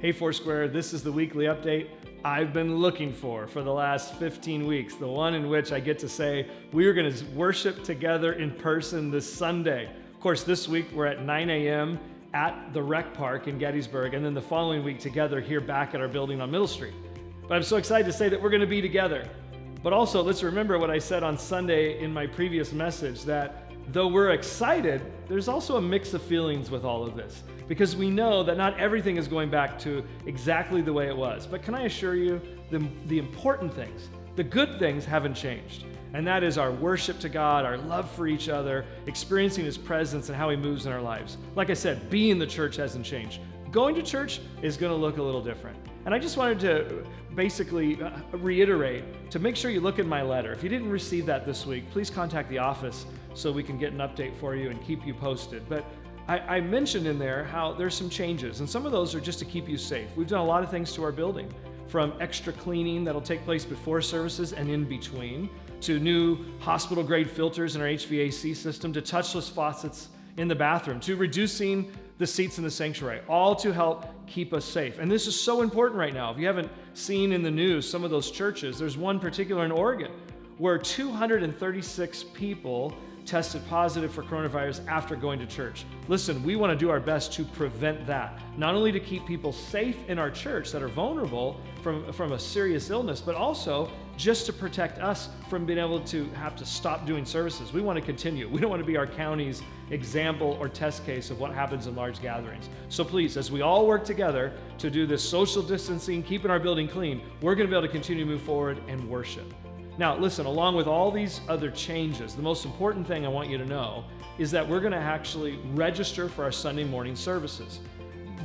Hey Foursquare, this is the weekly update I've been looking for the last 15 weeks, the one in which I get to say we are going to worship together in person this Sunday. Of course, this week we're at 9 a.m. at the Rec Park in Gettysburg, and then the following week together here back at our building on Middle Street. But I'm so excited to say that we're going to be together. But also, let's remember what I said on Sunday in my previous message, that though we're excited, there's also a mix of feelings with all of this, because we know that not everything is going back to exactly the way it was. But can I assure you, the important things, the good things haven't changed. And that is our worship to God, our love for each other, experiencing His presence and how He moves in our lives. Like I said, being the church hasn't changed. Going to church is going to look a little different. And I just wanted to basically reiterate to make sure you look at my letter. If you didn't receive that this week, please contact the office so we can get an update for you and keep you posted. But I mentioned in there how there's some changes, and some of those are just to keep you safe. We've done a lot of things to our building, from extra cleaning that'll take place before services and in between, to new hospital-grade filters in our HVAC system, to touchless faucets in the bathroom, to reducing the seats in the sanctuary, all to help keep us safe. And this is so important right now. If you haven't seen in the news some of those churches, there's one particular in Oregon where 236 people tested positive for coronavirus after going to church. Listen, we want to do our best to prevent that, not only to keep people safe in our church that are vulnerable from a serious illness, but also just to protect us from being able to have to stop doing services. We want to continue. We don't want to be our county's example or test case of what happens in large gatherings. So please, as we all work together to do this social distancing, keeping our building clean, we're going to be able to continue to move forward and worship. Now, listen, along with all these other changes, the most important thing I want you to know is that we're going to actually register for our Sunday morning services.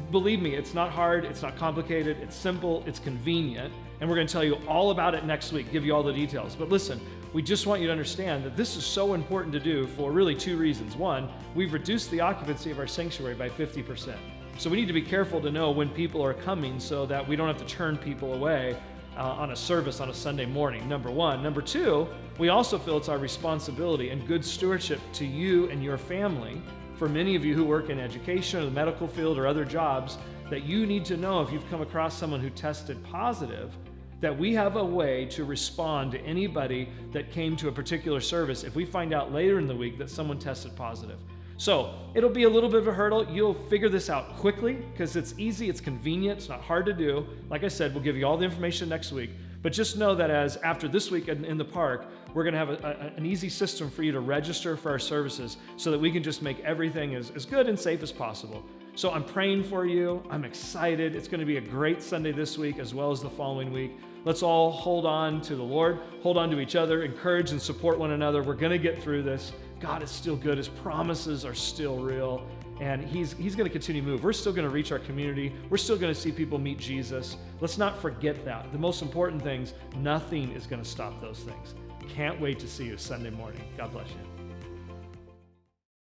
Believe me, it's not hard, it's not complicated, it's simple, it's convenient, and we're going to tell you all about it next week, give you all the details. But listen, we just want you to understand that this is so important to do for really two reasons. One, we've reduced the occupancy of our sanctuary by 50%. So we need to be careful to know when people are coming so that we don't have to turn people away on a service on a Sunday morning, number one. Number two, we also feel it's our responsibility and good stewardship to you and your family, for many of you who work in education or the medical field or other jobs, that you need to know if you've come across someone who tested positive, that we have a way to respond to anybody that came to a particular service if we find out later in the week that someone tested positive. So it'll be a little bit of a hurdle. You'll figure this out quickly because it's easy, it's convenient, it's not hard to do. Like I said, we'll give you all the information next week. But just know that as after this week in the park, we're going to have an easy system for you to register for our services so that we can just make everything as good and safe as possible. So I'm praying for you. I'm excited. It's going to be a great Sunday this week as well as the following week. Let's all hold on to the Lord, hold on to each other, encourage and support one another. We're going to get through this. God is still good. His promises are still real. And He's going to continue to move. We're still going to reach our community. We're still going to see people meet Jesus. Let's not forget that. The most important things, nothing is going to stop those things. Can't wait to see you Sunday morning. God bless you.